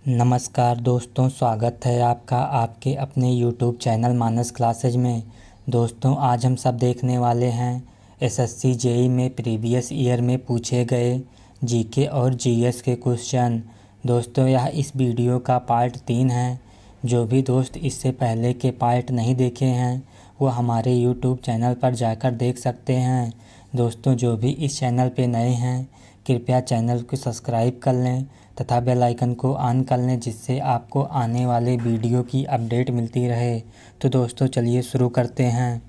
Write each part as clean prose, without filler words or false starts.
नमस्कार दोस्तों, स्वागत है आपका आपके अपने YouTube चैनल मानस क्लासेज में। दोस्तों, आज हम सब देखने वाले हैं एसएससी जेईई में प्रीवियस ईयर में पूछे गए जीके और जीएस के क्वेश्चन। दोस्तों, यह इस वीडियो का पार्ट 3 है। जो भी दोस्त इससे पहले के पार्ट नहीं देखे हैं वो हमारे YouTube चैनल पर जाकर देख सकते हैं। दोस्तों, जो भी इस चैनल पे नए हैं कृपया चैनल को सब्सक्राइब कर लें तथा बेल आइकन को ऑन कर लें, जिससे आपको आने वाले वीडियो की अपडेट मिलती रहे। तो दोस्तों, चलिए शुरू करते हैं।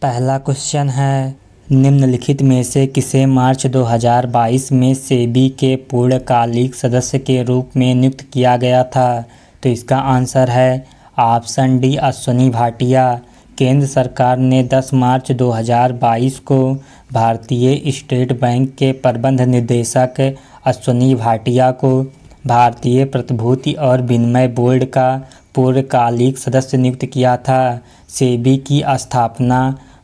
पहला क्वेश्चन है, निम्नलिखित में से किसे मार्च 2022 में सेबी के पूर्णकालिक सदस्य के रूप में नियुक्त किया गया था? तो इसका आंसर है ऑप्शन डी, अश्विनी भाटिया। केंद्र सरकार ने 10 मार्च 2022 को भारतीय स्टेट बैंक के प्रबंध निदेशक अश्विनी भाटिया को भारतीय प्रतिभूति और विनिमय बोर्ड का पूर्णकालिक सदस्य नियुक्त किया था। सेबी की स्थापना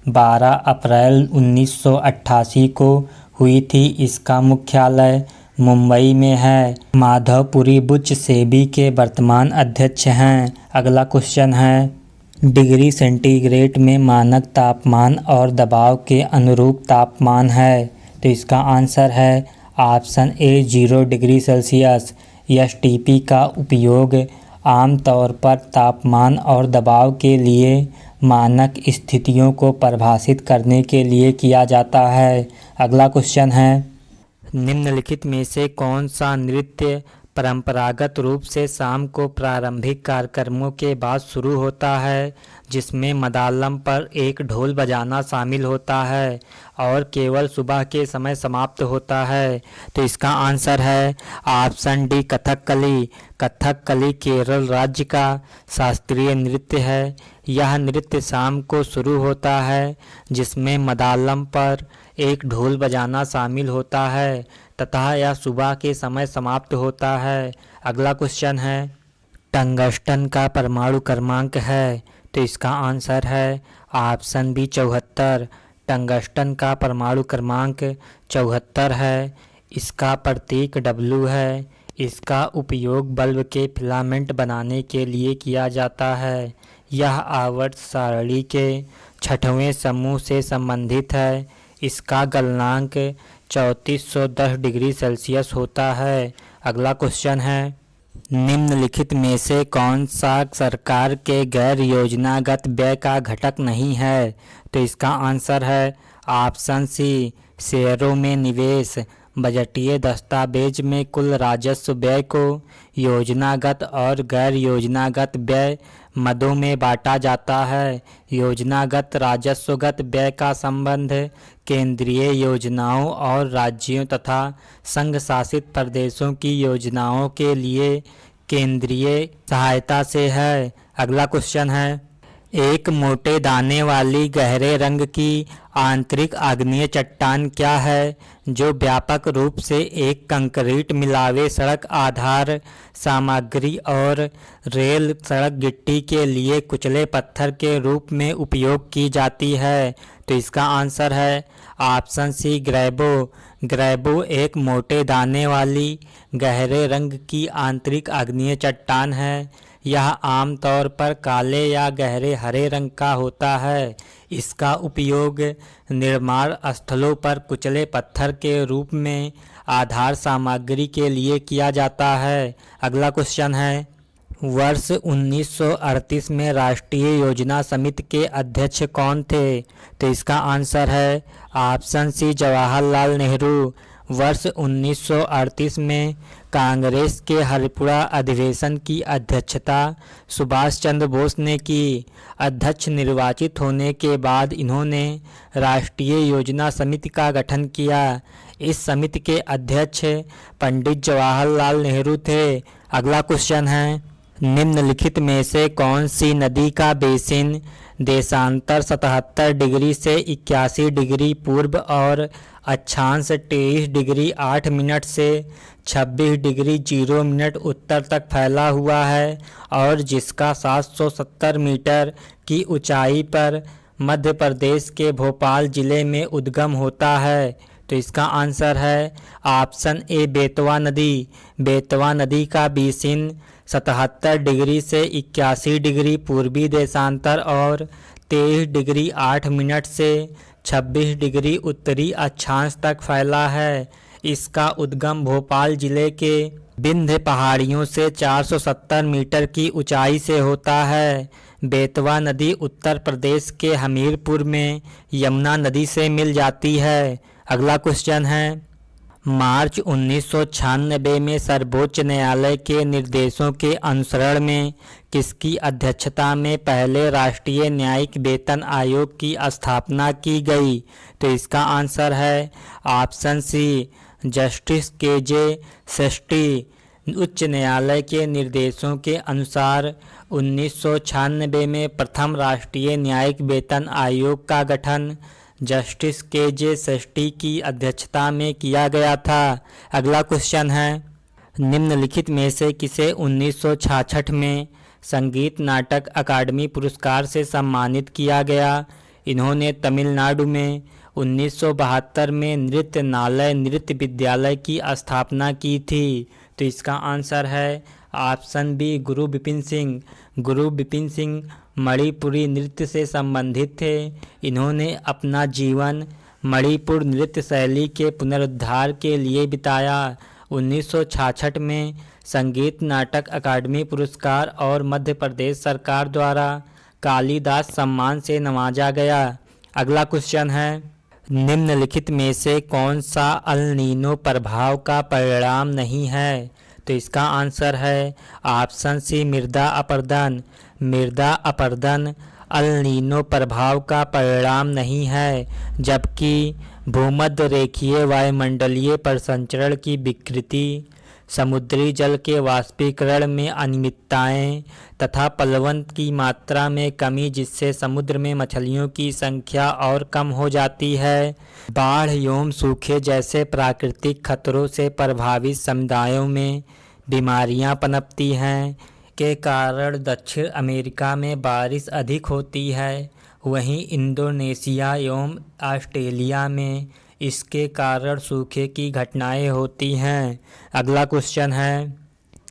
12 अप्रैल 1988 को हुई थी। इसका मुख्यालय मुंबई में है। माधवपुरी बुच सेबी के वर्तमान अध्यक्ष हैं। अगला क्वेश्चन है, डिग्री सेंटीग्रेड में मानक तापमान और दबाव के अनुरूप तापमान है। तो इसका आंसर है option A, 0 degree Celsius. STP का उपयोग आमतौर पर तापमान और दबाव के लिए मानक स्थितियों को परिभाषित करने के लिए किया जाता है। अगला क्वेश्चन है, निम्नलिखित में से कौन सा नृत्य परंपरागत रूप से शाम को प्रारंभिक कार्यक्रमों के बाद शुरू होता है, जिसमें मदालम पर एक ढोल बजाना शामिल होता है और केवल सुबह के समय समाप्त होता है? तो इसका आंसर है ऑप्शन डी, कथकली। कथकली केरल राज्य का शास्त्रीय नृत्य है। यह नृत्य शाम को शुरू होता है, जिसमें मदालम पर एक ढोल बजाना शामिल होता है तथा यह सुबह के समय समाप्त होता है। अगला क्वेश्चन है, टंगस्टन का परमाणु क्रमांक है। तो इसका आंसर है ऑप्शन बी, 74। टंगस्टन का परमाणु क्रमांक 74 है। इसका प्रतीक W है। इसका उपयोग बल्ब के फिलामेंट बनाने के लिए किया जाता है। यह आवर्त सारणी के 6वें समूह से संबंधित है। इसका गलनांक 3410 डिग्री सेल्सियस होता है। अगला क्वेश्चन है, निम्नलिखित में से कौन सा सरकार के गैर योजनागत व्यय का घटक नहीं है? तो इसका आंसर है ऑप्शन सी, शेयरों में निवेश। बजटीय दस्तावेज में कुल राजस्व व्यय को योजनागत और गैर योजनागत व्यय मदों में बांटा जाता है। योजनागत राजस्वगत व्यय का संबंध केंद्रीय योजनाओं और राज्यों तथा संघ शासित प्रदेशों की योजनाओं के लिए केंद्रीय सहायता से है। अगला क्वेश्चन है, एक मोटे दाने वाली गहरे रंग की आंतरिक आग्नेय चट्टान क्या है, जो व्यापक रूप से एक कंक्रीट मिलावे सड़क आधार सामग्री और रेल सड़क गिट्टी के लिए कुचले पत्थर के रूप में उपयोग की जाती है? तो इसका आंसर है ऑप्शन सी, ग्रेबो। ग्रेबो एक मोटे दाने वाली गहरे रंग की आंतरिक आग्नेय चट्टान है। यह आमतौर पर काले या गहरे हरे रंग का होता है। इसका उपयोग निर्माण स्थलों पर कुचले पत्थर के रूप में आधार सामग्री के लिए किया जाता है। अगला क्वेश्चन है, वर्ष 1938 में राष्ट्रीय योजना समिति के अध्यक्ष कौन थे? तो इसका आंसर है ऑप्शन सी, जवाहरलाल नेहरू। वर्ष 1938 में कांग्रेस के हरिपुरा अधिवेशन की अध्यक्षता सुभाष चंद्र बोस ने की। अध्यक्ष निर्वाचित होने के बाद इन्होंने राष्ट्रीय योजना समिति का गठन किया। इस समिति के अध्यक्ष पंडित जवाहरलाल नेहरू थे। अगला क्वेश्चन है, निम्नलिखित में से कौन सी नदी का बेसिन देशांतर 77 डिग्री से 81 डिग्री पूर्व और अक्षांश 23 डिग्री 8 मिनट से 26 डिग्री 0 मिनट उत्तर तक फैला हुआ है और जिसका 770 मीटर की ऊंचाई पर मध्य प्रदेश के भोपाल जिले में उद्गम होता है? तो इसका आंसर है ऑप्शन ए बेतवा नदी। बेतवा नदी का बेसिन 77 डिग्री से 81 डिग्री पूर्वी देशांतर और 23 डिग्री 8 मिनट से 26 डिग्री उत्तरी अक्षांश तक फैला है। इसका उद्गम भोपाल जिले के विंध्य पहाड़ियों से 470 मीटर की ऊंचाई से होता है। बेतवा नदी उत्तर प्रदेश के हमीरपुर में यमुना नदी से मिल जाती है। अगला क्वेश्चन है, मार्च 1996 में सर्वोच्च न्यायालय के निर्देशों के अनुसरण में किसकी अध्यक्षता में पहले राष्ट्रीय न्यायिक वेतन आयोग की स्थापना की गई? तो इसका आंसर है ऑप्शन सी जस्टिस के.जे. सेस्ट्री। उच्च न्यायालय के निर्देशों के अनुसार 1996 में प्रथम राष्ट्रीय न्यायिक वेतन आयोग का गठन जस्टिस के.जे. सेस्ट्री की अध्यक्षता में किया गया था। अगला क्वेश्चन है, निम्नलिखित में से किसे 1966 में संगीत नाटक अकादमी पुरस्कार से सम्मानित किया गया? इन्होंने तमिलनाडु में 1972 में नृत्य नालय नृत्य विद्यालय की स्थापना की थी। तो इसका आंसर है ऑप्शन बी गुरु बिपिन सिंह। गुरु बिपिन सिंह मणिपुरी नृत्य से संबंधित थे। इन्होंने अपना जीवन मणिपुर नृत्य शैली के पुनरुद्धार के लिए बिताया। 1966 में संगीत नाटक अकादमी पुरस्कार और मध्य प्रदेश सरकार द्वारा कालिदास सम्मान से नवाजा गया। अगला क्वेश्चन है, निम्नलिखित में से कौन सा अल नीनो प्रभाव का परिणाम नहीं है? तो इसका आंसर है ऑप्शन सी मृदा अपरदन। मृदा अपरदन अल नीनो प्रभाव का परिणाम नहीं है, जबकि भूमध्य रेखीय वायुमंडलीय परिसंचरण की विकृति, समुद्री जल के वाष्पीकरण में अनियमितताएं तथा प्लवन की मात्रा में कमी जिससे समुद्र में मछलियों की संख्या और कम हो जाती है, बाढ़ एवं सूखे जैसे प्राकृतिक खतरों से प्रभावित समुदायों में बीमारियां पनपती हैं के कारण दक्षिण अमेरिका में बारिश अधिक होती है। वहीं इंडोनेशिया एवं ऑस्ट्रेलिया में इसके कारण सूखे की घटनाएं होती हैं। अगला क्वेश्चन है,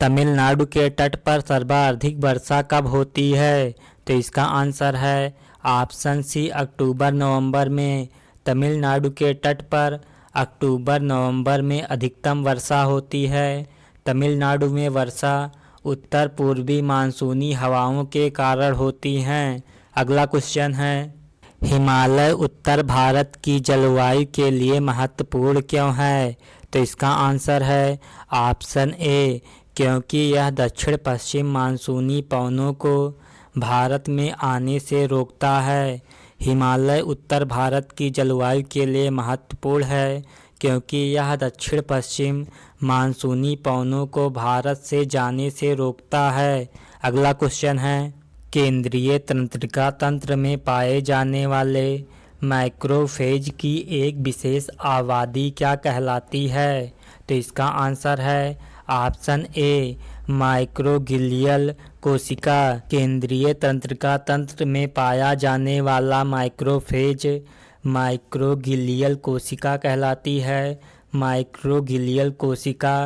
तमिलनाडु के तट पर सर्वाधिक वर्षा कब होती है? तो इसका आंसर है ऑप्शन सी अक्टूबर नवंबर में। तमिलनाडु के तट पर अक्टूबर नवंबर में अधिकतम वर्षा होती है। तमिलनाडु में वर्षा उत्तर पूर्वी मानसूनी हवाओं के कारण होती हैं। अगला क्वेश्चन है, हिमालय उत्तर भारत की जलवायु के लिए महत्वपूर्ण क्यों है? तो इसका आंसर है ऑप्शन ए क्योंकि यह दक्षिण पश्चिम मानसूनी पवनों को भारत में आने से रोकता है। हिमालय उत्तर भारत की जलवायु के लिए महत्वपूर्ण है क्योंकि यह दक्षिण पश्चिम मानसूनी पवनों को भारत से जाने से रोकता है। अगला क्वेश्चन है, केंद्रीय तंत्रिका तंत्र में पाए जाने वाले मैक्रोफेज की एक विशेष आबादी क्या कहलाती है? तो इसका आंसर है ऑप्शन ए माइक्रोगिलियल कोशिका। केंद्रीय तंत्रिका तंत्र में पाया जाने वाला माइक्रोफेज माइक्रोगिलियल कोशिका कहलाती है। माइक्रोगिलियल कोशिका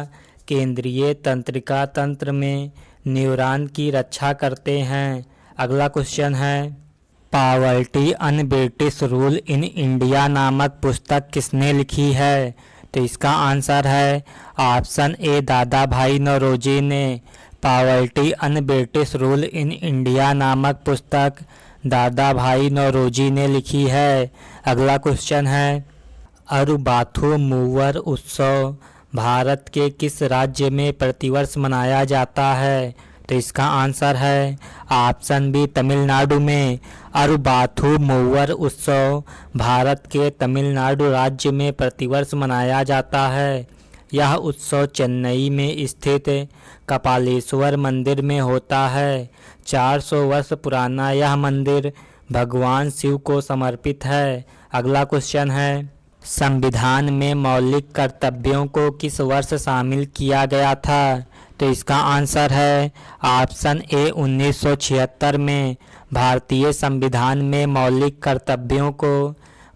केंद्रीय तंत्रिका तंत्र में न्यूरॉन की रक्षा करते हैं। अगला क्वेश्चन है, poverty un-British rule in India नामक पुस्तक किसने लिखी है? तो इसका आंसर है ऑप्शन ए दादा भाई नौरोजी ने। Poverty un-British rule in India नामक पुस्तक दादा भाई नौरोजी ने लिखी है। अगला क्वेश्चन है, अरुबाथु मूवर उत्सव भारत के किस राज्य में प्रतिवर्ष मनाया जाता है? तो इसका आंसर है ऑप्शन बी तमिलनाडु में। अरुबाथु मूवर उत्सव भारत के तमिलनाडु राज्य में प्रतिवर्ष मनाया जाता है। यह उत्सव चेन्नई में स्थित कपालेश्वर मंदिर में होता है। 400 वर्ष पुराना यह मंदिर भगवान शिव को समर्पित है। अगला क्वेश्चन है, संविधान में मौलिक कर्तव्यों को किस वर्ष शामिल किया गया था? तो इसका आंसर है ऑप्शन ए 1976 में। भारतीय संविधान में मौलिक कर्तव्यों को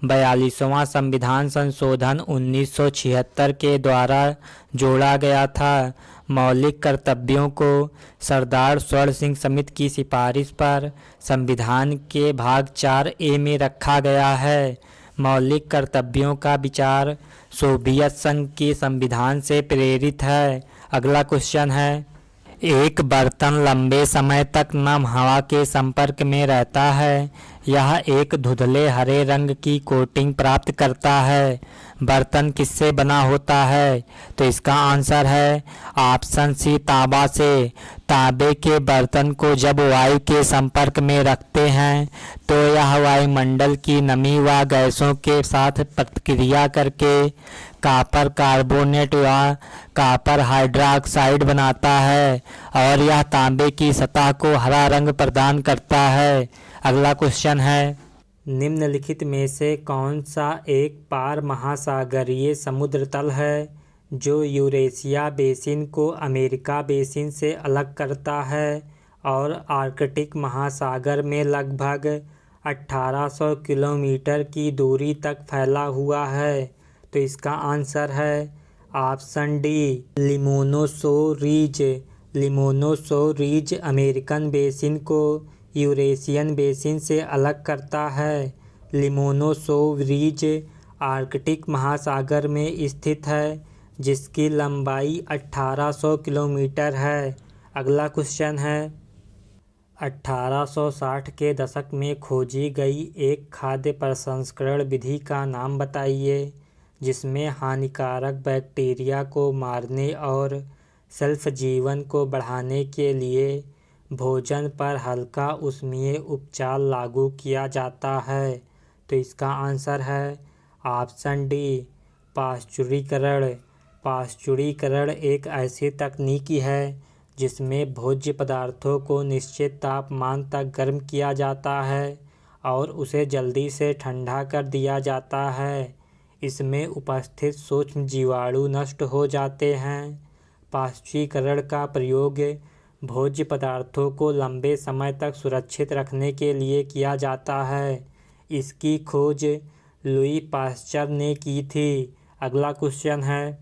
42वां संविधान संशोधन 1976 के द्वारा जोड़ा गया था। मौलिक कर्तव्यों को सरदार स्वर्ण सिंह समिति की सिफारिश पर संविधान के भाग 4A में रखा गया है। मौलिक कर्तव्यों का विचार सोवियत संघ के संविधान से प्रेरित है। अगला क्वेश्चन है, एक बर्तन लंबे समय तक नम हवा के संपर्क में रहता है। यह एक धुंधले हरे रंग की कोटिंग प्राप्त करता है। बर्तन किससे बना होता है? तो इसका आंसर है ऑप्शन सी, तांबा से। तांबे के बर्तन को जब वायु के संपर्क में रखते हैं तो यह वायुमंडल की नमी व गैसों के साथ प्रतिक्रिया करके कॉपर कार्बोनेट व कॉपर हाइड्रोक्साइड बनाता है और यह तांबे की सतह को हरा रंग प्रदान करता है। अगला क्वेश्चन है, निम्नलिखित में से कौन सा एक पार महासागरीय समुद्र तल है जो यूरेशिया बेसिन को अमेरिका बेसिन से अलग करता है और आर्कटिक महासागर में लगभग 1800 किलोमीटर की दूरी तक फैला हुआ है? तो इसका आंसर है option D, Lomonosov ridge. Lomonosov ridge American basin को यूरेशियन बेसिन से अलग करता है। लिमोनोसो रिज आर्कटिक महासागर में स्थित है जिसकी लंबाई 1800 किलोमीटर है। अगला क्वेश्चन है, 1860 के दशक में खोजी गई एक खाद्य प्रसंस्करण विधि का नाम बताइए जिसमें हानिकारक बैक्टीरिया को मारने और शेल्फ जीवन को बढ़ाने के लिए भोजन पर हल्का ऊष्मीय उपचार लागू किया जाता है। तो इसका आंसर है ऑप्शन डी, पाश्चुरीकरण। पाश्चुरीकरण एक ऐसी तकनीक है जिसमें भोज्य पदार्थों को निश्चित तापमान तक गर्म किया जाता है और उसे जल्दी से ठंडा कर दिया जाता है। इसमें उपस्थित सूक्ष्म जीवाणु नष्ट हो जाते हैं। पाश्चुरीकरण का प्रयोग भोज्य पदार्थों को लंबे समय तक सुरक्षित रखने के लिए किया जाता है। इसकी खोज लुई पाश्चर ने की थी। अगला क्वेश्चन है,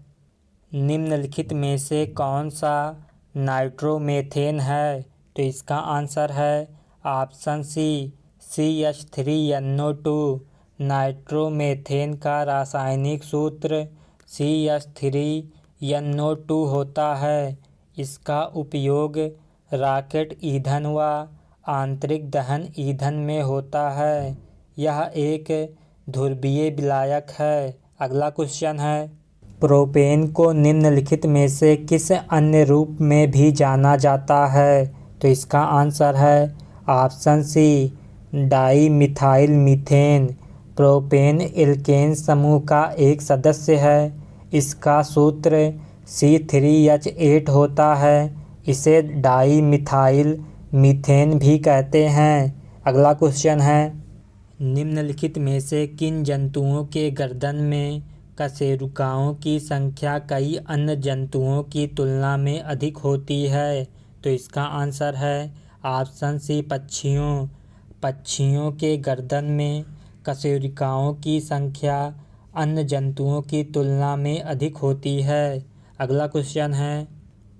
निम्नलिखित में से कौन सा नाइट्रोमेथेन है? तो इसका आंसर है ऑप्शन सी, CH3NO2। नाइट्रोमेथेन का रासायनिक सूत्र CH3NO2 होता है। इसका उपयोग रॉकेट ईंधन व आंतरिक दहन ईंधन में होता है। यह एक ध्रुवीय विलायक है। अगला क्वेश्चन है, प्रोपेन को निम्नलिखित में से किस अन्य रूप में भी जाना जाता है? तो इसका आंसर है option C, dimethyl methane. Propane alkane समूह का एक सदस्य है। इसका सूत्र C3H8 होता है। इसे डाई मिथाइल मीथेन भी कहते हैं। अगला क्वेश्चन है, निम्नलिखित में से किन जंतुओं के गर्दन में कशेरुकियों की संख्या कई अन्य जंतुओं की तुलना में अधिक होती है? तो इसका आंसर है ऑप्शन सी, पक्षियों। पक्षियों के गर्दन में कशेरुकियों की संख्या अन्य जंतुओं की तुलना में अधिक होती है। अगला क्वेश्चन है,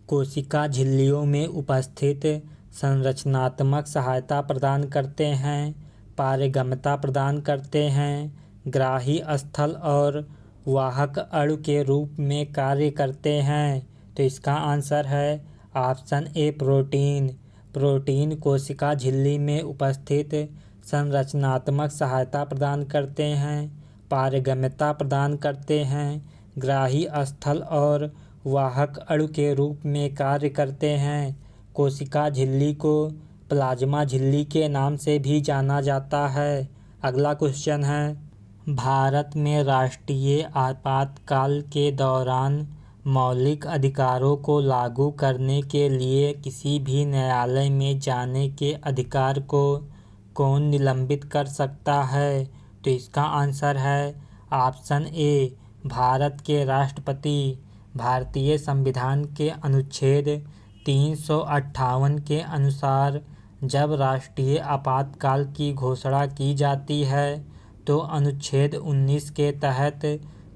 कोशिका झिल्लियों में उपस्थित संरचनात्मक सहायता प्रदान करते हैं, पारगम्यता प्रदान करते हैं, ग्राही स्थल और वाहक अणु के रूप में कार्य करते हैं? तो इसका आंसर है ऑप्शन ए, प्रोटीन। प्रोटीन कोशिका झिल्ली में उपस्थित संरचनात्मक सहायता प्रदान करते हैं, पारगम्यता प्रदान करते हैं, ग्राही स्थल और वाहक अणु के रूप में कार्य करते हैं। कोशिका झिल्ली को प्लाज्मा झिल्ली के नाम से भी जाना जाता है। अगला क्वेश्चन है, भारत में राष्ट्रीय आपातकाल के दौरान मौलिक अधिकारों को लागू करने के लिए किसी भी न्यायालय में जाने के अधिकार को कौन निलंबित कर सकता है? तो इसका आंसर है ऑप्शन ए, भारत के राष्ट्रपति। भारतीय संविधान के अनुच्छेद 358 के अनुसार जब राष्ट्रीय आपातकाल की घोषणा की जाती है तो अनुच्छेद 19 के तहत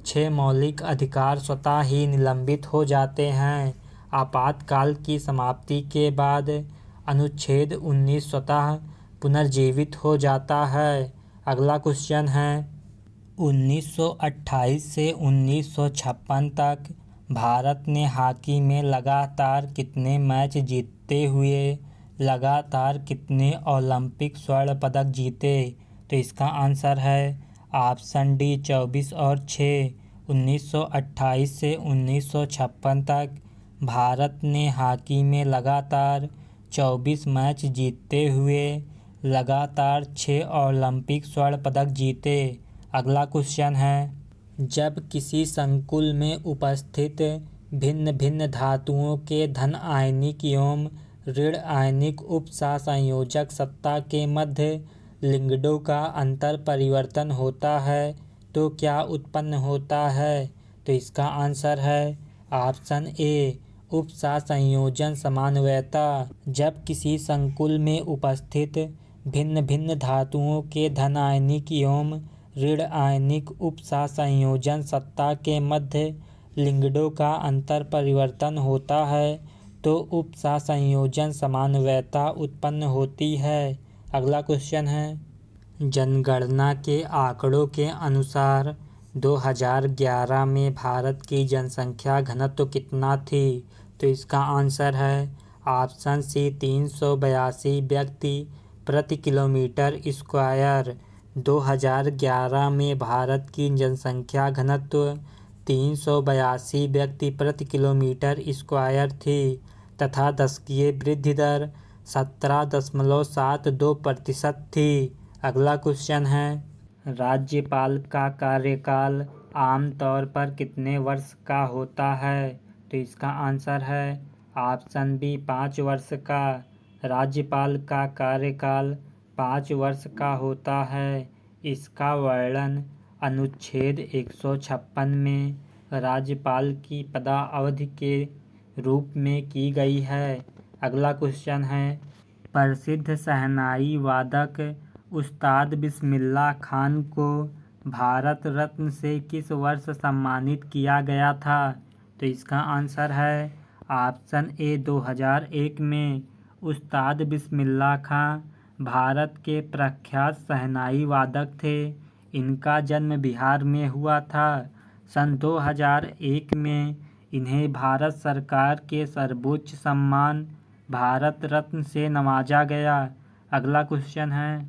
6 मौलिक अधिकार स्वतः ही निलंबित हो जाते हैं। आपातकाल की समाप्ति के बाद अनुच्छेद 19 स्वतः पुनर्जीवित हो जाता है। अगला क्वेश्चन है, 1928 से 1956 तक भारत ने हॉकी में लगातार कितने मैच जीतते हुए लगातार कितने ओलंपिक स्वर्ण पदक जीते? तो इसका आंसर है ऑप्शन डी 24 और 6। 1928 से 1956 तक भारत ने हॉकी में लगातार 24 मैच जीतते हुए लगातार 6 ओलंपिक स्वर्ण पदक जीते। अगला क्वेश्चन है, जब किसी संकुल में उपस्थित भिन्न भिन्न धातुओं के धन आयनिक एवं ऋण आयनिक उपसंयोजक सत्ता के मध्य लिगेंडों का अंतर परिवर्तन होता है तो क्या उत्पन्न होता है? तो इसका आंसर है ऑप्शन ए उपसंयोजन समन्वयता। जब किसी संकुल में उपस्थित भिन्न भिन्न धातुओं के धन आयनिक एवं ऋण आयनिक उपसंयोजन सत्ता के मध्य लिगेंडों का अंतर परिवर्तन होता है तो उपसंयोजन समन्वयता उत्पन्न होती है। अगला क्वेश्चन है, जनगणना के आंकड़ों के अनुसार 2011 में भारत की जनसंख्या घनत्व कितना थी? तो इसका आंसर है ऑप्शन सी 382 व्यक्ति प्रति किलोमीटर स्क्वायर। 2011 में भारत की जनसंख्या घनत्व 382 व्यक्ति प्रति किलोमीटर स्क्वायर थी तथा दशकीय वृद्धि दर 17.72% थी। अगला क्वेश्चन है, राज्यपाल का कार्यकाल आमतौर पर कितने वर्ष का होता है? तो इसका आंसर है ऑप्शन बी 5 वर्ष का। राज्यपाल का कार्यकाल 5 वर्ष का होता है। इसका वर्णन अनुच्छेद 156 में राज्यपाल की पदावधि के रूप में की गई है। अगला क्वेश्चन है, प्रसिद्ध शहनाई वादक उस्ताद बिस्मिल्लाह खान को भारत रत्न से किस वर्ष सम्मानित किया गया था? तो इसका आंसर है ऑप्शन ए 2001 में। उस्ताद बिस्मिल्लाह खान भारत के प्रख्यात शहनाई वादक थे। इनका जन्म बिहार में हुआ था। सन 2001 में इन्हें भारत सरकार के सर्वोच्च सम्मान भारत रत्न से नवाजा गया। अगला क्वेश्चन है,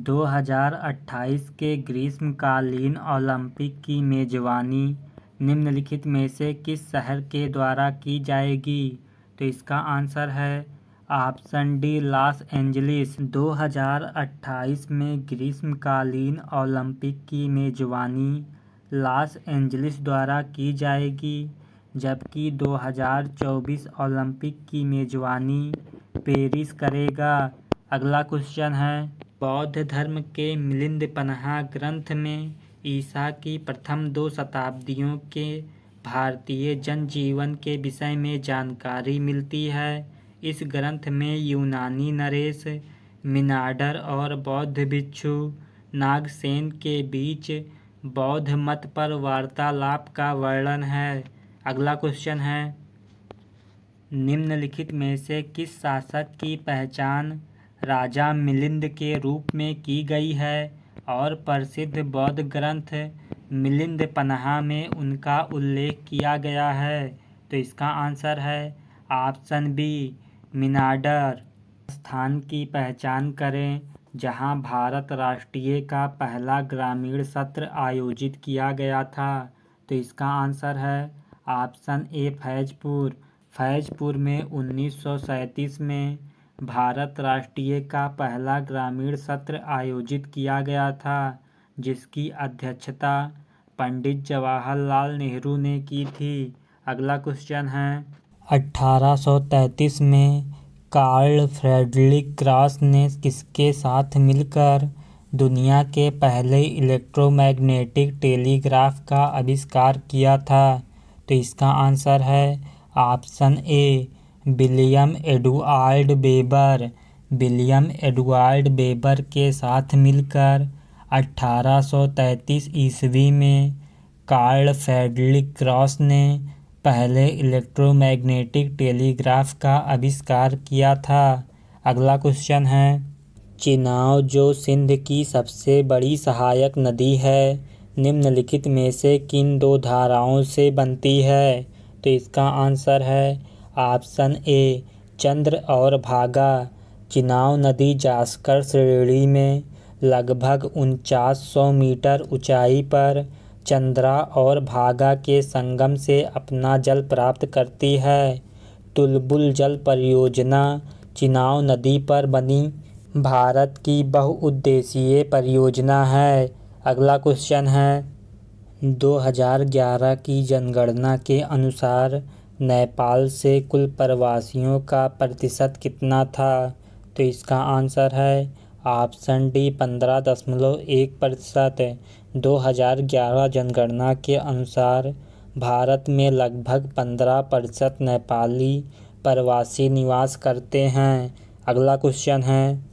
2028 के ग्रीष्मकालीन ओलंपिक की मेजबानी निम्नलिखित में से किस शहर के द्वारा की जाएगी? तो इसका आंसर है ऑप्शन डी लॉस एंजलिस। 2028 में ग्रीष्मकालीन ओलंपिक की मेजबानी लॉस एंजलिस द्वारा की जाएगी जबकि 2024 ओलंपिक की मेजबानी पेरिस करेगा। अगला क्वेश्चन है, बौद्ध धर्म के मिलिंद पन्हा ग्रंथ में ईसा की प्रथम 2 शताब्दियों के भारतीय जनजीवन के विषय में जानकारी मिलती है। इस ग्रंथ में यूनानी नरेश मिनांडर और बौद्ध भिक्षु नागसेन के बीच बौद्ध मत पर वार्तालाप का वर्णन है। अगला क्वेश्चन है, निम्नलिखित में से किस शासक की पहचान राजा मिलिंद के रूप में की गई है और प्रसिद्ध बौद्ध ग्रंथ मिलिंद पन्हा में उनका उल्लेख किया गया है? तो इसका आंसर है ऑप्शन बी मिनांडर। स्थान की पहचान करें जहां भारत राष्ट्रीय का पहला ग्रामीण सत्र आयोजित किया गया था। तो इसका आंसर है ऑप्शन ए फैजपुर। फैजपुर में 1937 में भारत राष्ट्रीय का पहला ग्रामीण सत्र आयोजित किया गया था जिसकी अध्यक्षता पंडित जवाहरलाल नेहरू ने की थी। अगला क्वेश्चन है, 1833 में कार्ल फ्रेडरिक क्रॉस ने किसके साथ मिलकर दुनिया के पहले इलेक्ट्रोमैग्नेटिक टेलीग्राफ का आविष्कार किया था? तो इसका आंसर है option A William Edward weber. William Edward weber के साथ मिलकर 1833 ईस्वी में कार्ल फ्रेडरिक गॉस ने पहले इलेक्ट्रोमैग्नेटिक टेलीग्राफ का आविष्कार किया था। अगला क्वेश्चन है, चिनाब जो सिंध की सबसे बड़ी सहायक नदी है, निम्नलिखित में से किन दो धाराओं से बनती है? तो इसका आंसर है ऑप्शन ए चंद्र और भागा। चिनाब नदी जास्कर श्रेणी में लगभग 4900 मीटर ऊंचाई पर चंद्रा और भागा के संगम से अपना जल प्राप्त करती है। तुलबुल जल परियोजना चिनाब नदी पर बनी भारत की बहुउद्देशीय परियोजना है। अगला क्वेश्चन है, 2011 की जनगणना के अनुसार नेपाल से कुल प्रवासियों का प्रतिशत कितना था? तो इसका आंसर है ऑप्शन डी 15.1%। 2011 जनगणना के अनुसार भारत में लगभग 15% नेपाली प्रवासी निवास करते हैं। अगला क्वेश्चन है,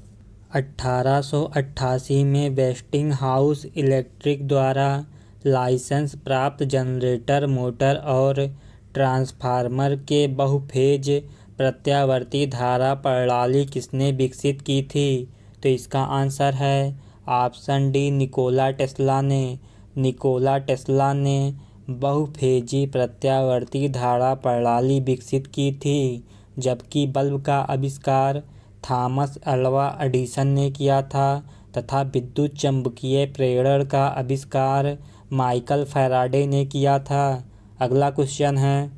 1888 में वेस्टिंग हाउस इलेक्ट्रिक द्वारा लाइसेंस प्राप्त जनरेटर मोटर और ट्रांसफार्मर के बहुफेज प्रत्यावर्ती धारा प्रणाली किसने विकसित की थी? तो इसका आंसर है ऑप्शन डी निकोला टेस्ला ने। निकोला टेस्ला ने बहुफेजी प्रत्यावर्ती धारा प्रणाली विकसित की थी, जबकि बल्ब का आविष्कार थॉमस अल्वा एडिसन ने किया था तथा विद्युत चुम्बकीय प्रेरण का आविष्कार माइकल फैराडे ने किया था। अगला क्वेश्चन है,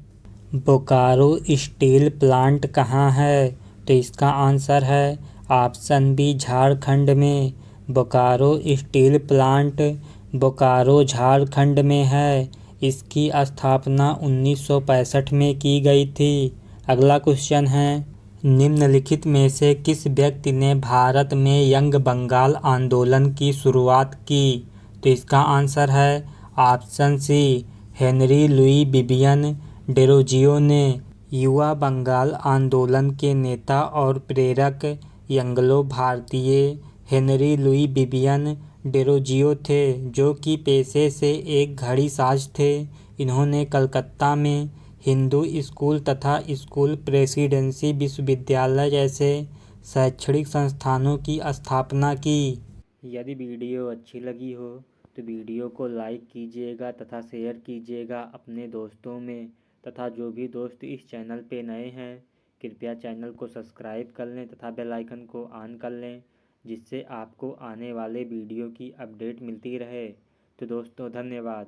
बोकारो स्टील प्लांट कहाँ है? तो इसका आंसर है ऑप्शन बी झारखंड में। बोकारो स्टील प्लांट बोकारो झारखंड में है। इसकी स्थापना 1965 में की गई थी। अगला क्वेश्चन है, निम्नलिखित में से किस व्यक्ति ने भारत में यंग बंगाल आंदोलन की शुरुआत की? तो इसका आंसर है option C Henry Louis Vivian Derozio ने। युवा बंगाल आंदोलन के नेता और प्रेरक एंग्लो भारतीय हेनरी लुई विवियन डेरोजियो थे, जो कि पेशे से एक घड़ीसाज थे। इन्होंने कलकत्ता में हिंदू स्कूल तथा स्कूल प्रेसिडेंसी विश्वविद्यालय जैसे शैक्षणिक संस्थानों की स्थापना की। यदि वीडियो अच्छी लगी हो तो वीडियो को लाइक कीजिएगा तथा शेयर कीजिएगा अपने दोस्तों में, तथा जो भी दोस्त इस चैनल पे नए हैं कृपया चैनल को सब्सक्राइब कर लें तथा बेल आइकन को ऑन कर लें, जिससे आपको आने वाले वीडियो की अपडेट मिलती रहे। तो दोस्तों धन्यवाद।